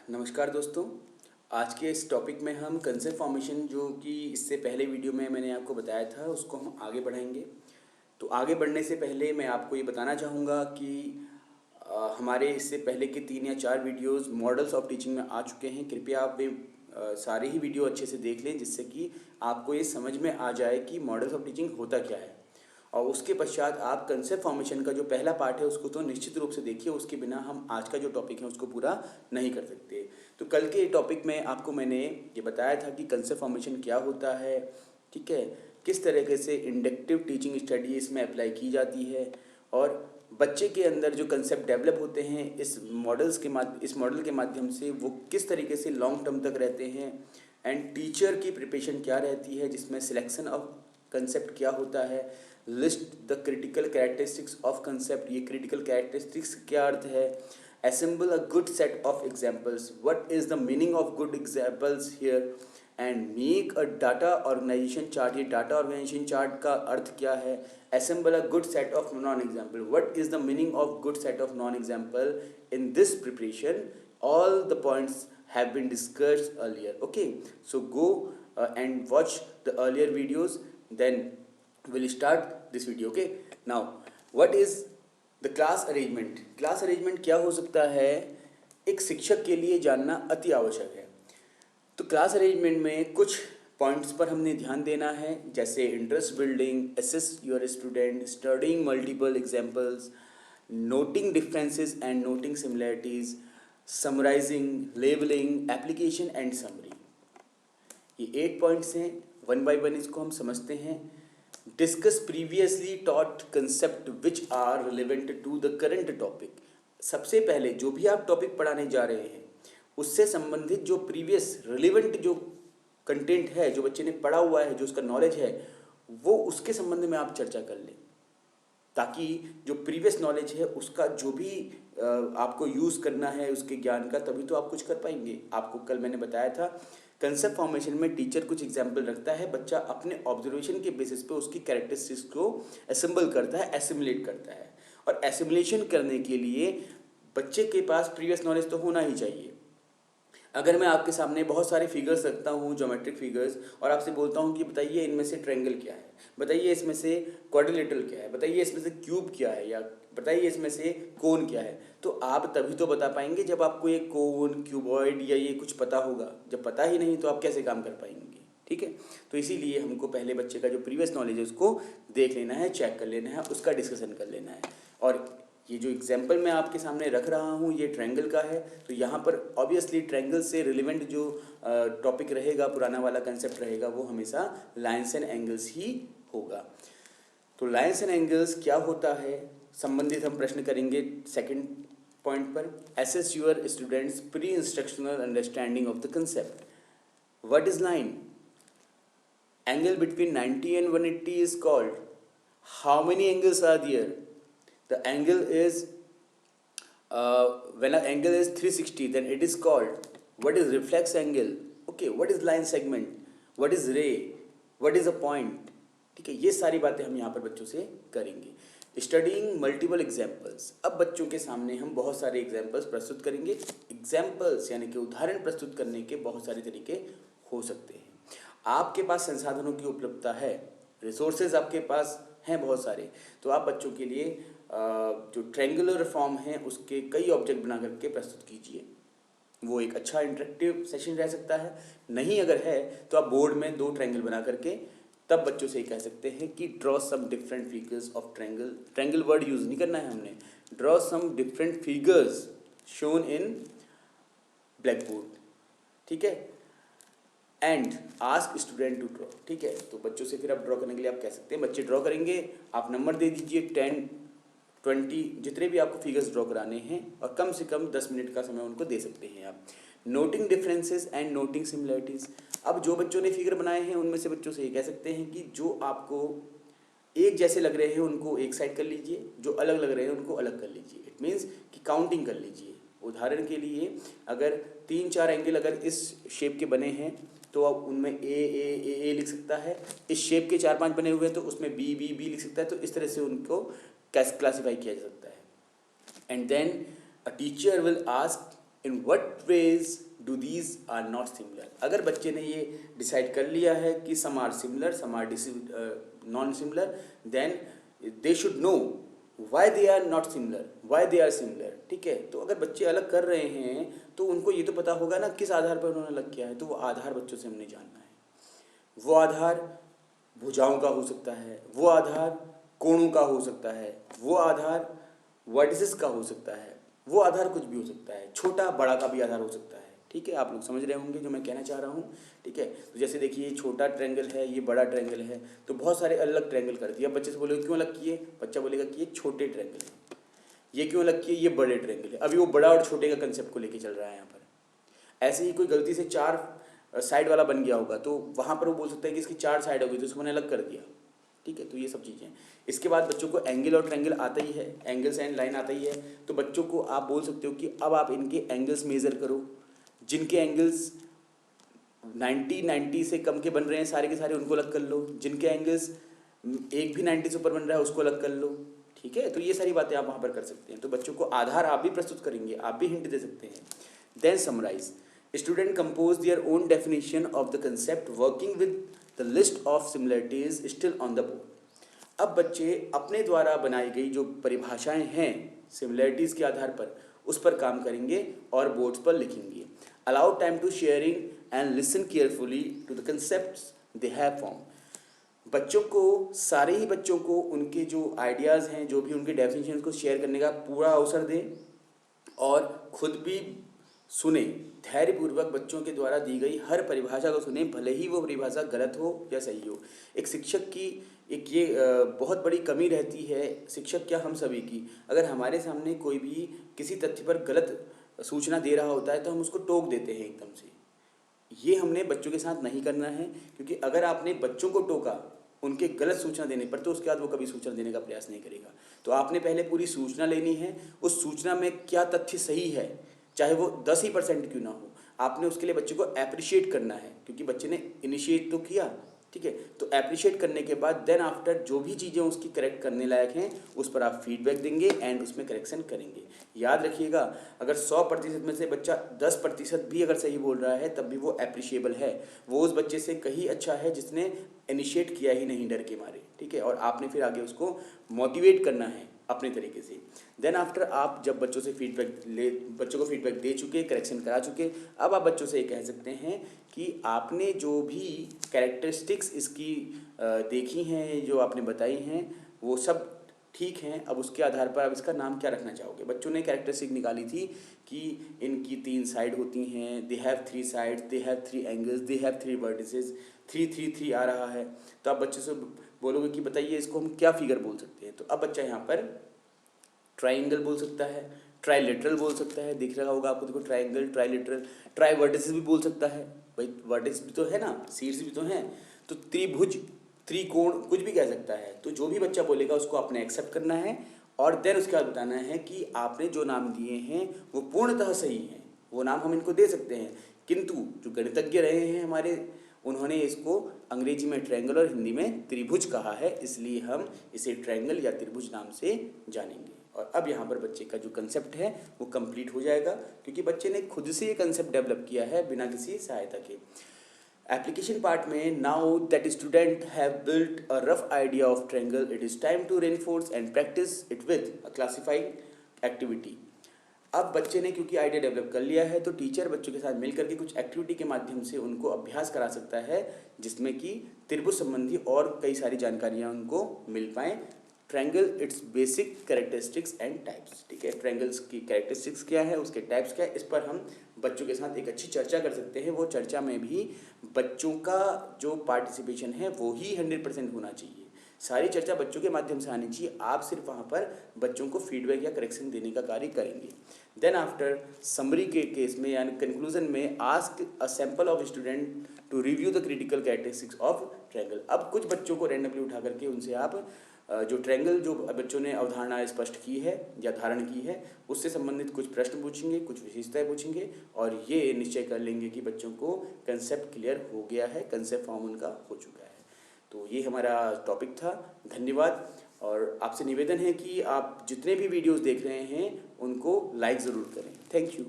नमस्कार दोस्तों। आज के इस टॉपिक में हम कंसेप्ट फॉर्मेशन जो कि इससे पहले वीडियो में मैंने आपको बताया था उसको हम आगे बढ़ाएंगे। तो आगे बढ़ने से पहले मैं आपको ये बताना चाहूँगा कि हमारे इससे पहले के 3 या 4 वीडियोस मॉडल्स ऑफ टीचिंग में आ चुके हैं। कृपया आप वे सारे ही वीडियो अच्छे से देख लें जिससे कि आपको ये समझ में आ जाए कि मॉडल्स ऑफ टीचिंग होता क्या है। और उसके पश्चात आप कंसेप्ट फॉर्मेशन का जो पहला पार्ट है उसको तो निश्चित रूप से देखिए, उसके बिना हम आज का जो टॉपिक है उसको पूरा नहीं कर सकते। तो कल के टॉपिक में आपको मैंने ये बताया था कि कंसेप्ट फॉर्मेशन क्या होता है, ठीक है, किस तरीके से इंडक्टिव टीचिंग स्टडी इसमें अप्लाई की जाती है और बच्चे के अंदर जो कंसेप्ट डेवलप होते हैं इस मॉडल के माध्यम से वो किस तरीके से लॉन्ग टर्म तक रहते हैं। एंड टीचर की प्रिपरेशन क्या रहती है जिसमें सिलेक्शन ऑफ कंसेप्ट क्या होता है, list the critical characteristics of concept, ये क्रिटिकल कैरेक्टरिस्टिक्स क्या अर्थ है, assemble a good set of examples, what is the meaning of good examples here, and make a data organization chart, ये data organization chart का अर्थ क्या है, assemble a good set of non example, what is the meaning of good set of non example in this preparation, all the points have been discussed earlier. Okay, so go and watch the earlier videos, then we'll start this video. Okay, now what is the class arrangement. Class arrangement क्या हो सकता है, एक शिक्षक के लिए जानना अति आवश्यक है। तो क्लास अरेंजमेंट में कुछ पॉइंट्स पर हमने ध्यान देना है, जैसे interest building, assess your student, studying multiple examples, noting differences and noting similarities, summarising, labelling, application and summary. ये 8 पॉइंट्स हैं, वन बाय वन इसको हम समझते हैं। Discuss previously taught concept which are relevant to the current topic. सबसे पहले जो भी आप टॉपिक पढ़ाने जा रहे हैं उससे संबंधित जो प्रीवियस रिलेवेंट जो कंटेंट है, जो बच्चे ने पढ़ा हुआ है, जो उसका नॉलेज है, वो उसके संबंध में आप चर्चा कर लें, ताकि जो प्रीवियस नॉलेज है उसका जो भी आपको यूज़ करना है उसके ज्ञान का, तभी तो आप कुछ कर पाएंगे। आपको कल मैंने बताया था कंसेप्ट फॉर्मेशन में टीचर कुछ एग्जाम्पल रखता है, बच्चा अपने ऑब्जर्वेशन के बेसिस पे उसकी कैरेक्टरिस्टिक्स को असेंबल करता है, एसिमुलेट करता है। और एसिमुलेशन करने के लिए बच्चे के पास प्रीवियस नॉलेज तो होना ही चाहिए। अगर मैं आपके सामने बहुत सारे फिगर्स रखता हूँ, ज्योमेट्रिक फिगर्स, और आपसे बोलता हूँ कि बताइए इनमें से ट्रायंगल क्या है, बताइए इसमें से क्वाड्रिलेटरल क्या है, बताइए इसमें से क्यूब क्या है, या बताइए इसमें से कोन क्या है, तो आप तभी तो बता पाएंगे जब आपको ये कोन, क्यूबॉइड या ये कुछ पता होगा। जब पता ही नहीं तो आप कैसे काम कर पाएंगे, ठीक है। तो इसीलिए हमको पहले बच्चे का जो प्रीवियस नॉलेज है उसको देख लेना है, चेक कर लेना है, उसका डिस्कशन कर लेना है। और ये जो एग्जाम्पल मैं आपके सामने रख रहा हूँ ये ट्रायंगल का है, तो यहाँ पर ऑब्वियसली ट्रायंगल से रिलेवेंट जो टॉपिक रहेगा, पुराना वाला कंसेप्ट रहेगा, वो हमेशा लाइन्स एंड एंगल्स ही होगा। तो लाइन्स एंड एंगल्स क्या होता है संबंधित हम प्रश्न करेंगे सेकंड पॉइंट पर। Assess your students pre instructional understanding of the concept. What is line? Angle between 90 and 180 is called. How many angles are there? The angle is when an angle is 360 then it is called, what is reflex angle, okay, what is line segment, what is ray, what is a point, ठीक है। ये सारी बातें हम यहाँ पर बच्चों से करेंगे। Studying multiple examples. अब बच्चों के सामने हम बहुत सारे एग्जाम्पल्स प्रस्तुत करेंगे। एग्जाम्पल्स यानी कि उदाहरण प्रस्तुत करने के बहुत सारे तरीके हो सकते हैं। आपके पास संसाधनों की उपलब्धता है, रिसोर्सेज आपके पास हैं बहुत सारे, तो आप बच्चों के लिए जो ट्रायंगुलर फॉर्म है उसके कई ऑब्जेक्ट बना करके प्रस्तुत कीजिए। वो एक अच्छा इंटरेक्टिव सेशन रह सकता है। नहीं अगर है तो आप बोर्ड में 2 ट्रायंगल बना करके तब बच्चों से कह सकते हैं कि draw some different figures of triangle. Triangle word use नहीं करना है हमने, draw some different figures shown in black board, ठीक है। And ask student to draw, ठीक है। तो बच्चों से फिर आप ड्रॉ करने के लिए आप कह सकते हैं, बच्चे ड्रॉ करेंगे, आप नंबर दे दीजिए 10, 20, जितने भी आपको फिगर्स ड्रॉ कराने हैं, और कम से कम 10 मिनट का समय उनको दे सकते हैं आप। Noting differences and noting similarities. अब जो बच्चों ने फिगर बनाए हैं उनमें से बच्चों से ये कह सकते हैं कि जो आपको एक जैसे लग रहे हैं उनको एक साइड कर लीजिए, जो अलग लग रहे हैं उनको अलग कर लीजिए। इट मीन्स कि काउंटिंग कर लीजिए। उदाहरण के लिए अगर 3-4 एंगल अगर इस शेप के बने हैं तो अब उनमें ए लिख सकता है। इस शेप के 4-5 बने हुए हैं तो उसमें बी लिख सकता है। तो इस तरह से उनको कैसे क्लासीफाई किया जा सकता है। And then a teacher will ask in what ways do these are not similar. अगर बच्चे ने ये डिसाइड कर लिया है कि some are similar some are non similar, then they should know why they are not similar why they are similar. ठीक है, तो अगर बच्चे अलग कर रहे हैं तो उनको ये तो पता होगा ना किस आधार पर उन्होंने अलग किया है। तो वो आधार बच्चों से हमने जानना है। वो आधार भुजाओं का हो सकता है, वो आधार कोणों का हो सकता है, वो आधार वर्टिसेस का हो सकता है, वो आधार कुछ भी हो सकता है, छोटा बड़ा का भी आधार हो सकता है। ठीक है, आप लोग समझ रहे होंगे जो मैं कहना चाह रहा हूँ। ठीक है, तो जैसे देखिए ये छोटा ट्रायंगल है, ये बड़ा ट्रायंगल है, तो बहुत सारे अलग ट्रायंगल कर दिए। अब बच्चे से बोलोगे क्यों अलग किए, बच्चा बोलेगा कि ये छोटे ट्रायंगल है, ये क्यों अलग किए, ये बड़े ट्रायंगल है। अभी वो बड़ा और छोटे का कंसेप्ट को लेके चल रहा है यहाँ पर। ऐसे ही कोई गलती से 4 साइड वाला बन गया होगा तो वहाँ पर वो बोल सकता है कि इसकी 4 साइड होगी, तो उसको मैंने अलग कर दिया। ठीक है, तो ये सब चीज़ें। इसके बाद बच्चों को एंगल और ट्रायंगल आता ही है, एंगल्स एंड लाइन आता ही है। तो बच्चों को आप बोल सकते हो कि अब आप इनके एंगल्स मेज़र करो। जिनके एंगल्स 90 से कम के बन रहे हैं सारे के सारे, उनको अलग कर लो। जिनके एंगल्स एक भी 90 से ऊपर बन रहा है उसको अलग कर लो। ठीक है, तो ये सारी बातें आप वहाँ पर कर सकते हैं। तो बच्चों को आधार आप भी प्रस्तुत करेंगे, आप भी हिंट दे सकते हैं। Then summarize. Student compose their own definition of the concept working with the list of similarities still on the board. अब बच्चे अपने द्वारा बनाई गई जो परिभाषाएं हैं सिमिलरिटीज़ के आधार पर, उस पर काम करेंगे और बोर्ड्स पर लिखेंगे। Allow time to sharing and listen carefully to the concepts they have form. बच्चों को, सारे ही बच्चों को उनके जो आइडियाज़ हैं, जो भी उनके डेफिनेशन को शेयर करने का पूरा अवसर दें और खुद भी सुने। धैर्यपूर्वक बच्चों के द्वारा दी गई हर परिभाषा को सुने, भले ही वो परिभाषा गलत हो या सही हो। एक शिक्षक की एक ये बहुत बड़ी कमी रहती है, शिक्षक क्या हम सभी की। अगर हमारे सामने कोई भी किसी तथ्य पर गलत सूचना दे रहा होता है तो हम उसको टोक देते हैं एकदम से। ये हमने बच्चों के साथ नहीं करना है, क्योंकि अगर आपने बच्चों को टोका उनके गलत सूचना देने पर, तो उसके बाद वो कभी सूचना देने का प्रयास नहीं करेगा। तो आपने पहले पूरी सूचना लेनी है, उस सूचना में क्या तथ्य सही है, चाहे वो 10 ही % क्यों ना हो, आपने उसके लिए बच्चे को अप्रिशिएट करना है, क्योंकि बच्चे ने इनिशिएट तो किया। ठीक है, तो अप्रिशिएट करने के बाद देन आफ्टर जो भी चीज़ें उसकी करेक्ट करने लायक हैं उस पर आप फीडबैक देंगे एंड उसमें करेक्शन करेंगे। याद रखिएगा, अगर 100% में से बच्चा 10% भी अगर सही बोल रहा है तब भी वो अप्रिशिएबल है। वो उस बच्चे से कहीं अच्छा है जिसने इनिशिएट किया ही नहीं डर के मारे। ठीक है, और आपने फिर आगे उसको मोटिवेट करना है अपने तरीके से। देन आफ्टर आप जब बच्चों से बच्चों को फीडबैक दे चुके, करेक्शन करा चुके, अब आप बच्चों से ये कह सकते हैं कि आपने जो भी कैरेक्टरिस्टिक्स इसकी देखी हैं, जो आपने बताई हैं, वो सब ठीक हैं। अब उसके आधार पर आप इसका नाम क्या रखना चाहोगे। बच्चों ने कैरेक्टरिस्टिक निकाली थी कि इनकी 3 साइड होती हैं, they have 3 sides, they have 3 angles, they have 3 vertices, 3 आ रहा है। तो आप बच्चे से बोलोगे कि बताइए इसको हम क्या फिगर बोल सकते हैं। तो अब बच्चा यहाँ पर ट्राइंगल बोल सकता है, ट्राइलेटरल बोल सकता है, दिख रहा होगा आपको, देखो ट्राइंगल, ट्राइलेटरल, ट्राई वर्टिसेस भी बोल सकता है। भाई वर्टिस भी तो है ना, शीर्ष भी तो हैं, तो त्रिभुज, त्रिकोण, कुछ भी कह सकता है। तो जो भी बच्चा बोलेगा उसको आपने एक्सेप्ट करना है और देन उसके बाद बताना है कि आपने जो नाम दिए हैं वो पूर्णतः सही हैं, वो नाम हम इनको दे सकते हैं, किंतु जो गणितज्ञ रहे हैं हमारे, उन्होंने इसको अंग्रेजी में ट्रायंगल और हिंदी में त्रिभुज कहा है, इसलिए हम इसे ट्रायंगल या त्रिभुज नाम से जानेंगे। और अब यहाँ पर बच्चे का जो कंसेप्ट है वो कंप्लीट हो जाएगा, क्योंकि बच्चे ने खुद से ये कंसेप्ट डेवलप किया है बिना किसी सहायता के। एप्लीकेशन पार्ट में, now that student have built a rough idea of triangle, it is time to reinforce and practice it with a classified activity. अब बच्चे ने क्योंकि आइडिया डेवलप कर लिया है तो टीचर बच्चों के साथ मिलकर के कुछ एक्टिविटी के माध्यम से उनको अभ्यास करा सकता है, जिसमें कि त्रिभुज संबंधी और कई सारी जानकारियाँ उनको मिल पाएँ। Triangle, it's basic characteristics and types. ठीक है, ट्रायंगल्स की कैरेक्टरिस्टिक्स क्या है, उसके टाइप्स क्या है, इस पर हम बच्चों के साथ एक अच्छी चर्चा कर सकते हैं। वो चर्चा में भी बच्चों का जो पार्टिसिपेशन है वो ही 100% होना चाहिए। सारी चर्चा बच्चों के माध्यम से आनी चाहिए, आप सिर्फ वहाँ पर बच्चों को फीडबैक या करेक्शन देने का कार्य करेंगे। देन आफ्टर समरी के केस में यानी कंक्लूजन में, ask a sample of student to review the critical characteristics of triangle. अब कुछ बच्चों को रैंडमली उठा करके उनसे आप जो ट्रायंगल जो बच्चों ने अवधारणा स्पष्ट की है या धारण की है उससे संबंधित कुछ प्रश्न पूछेंगे, कुछ विशेषताएं पूछेंगे और ये निश्चय कर लेंगे कि बच्चों को कंसेप्ट क्लियर हो गया है, कंसेप्ट फॉर्म उनका हो चुका है। तो ये हमारा टॉपिक था। धन्यवाद। और आपसे निवेदन है कि आप जितने भी वीडियोस देख रहे हैं उनको लाइक ज़रूर करें। Thank you.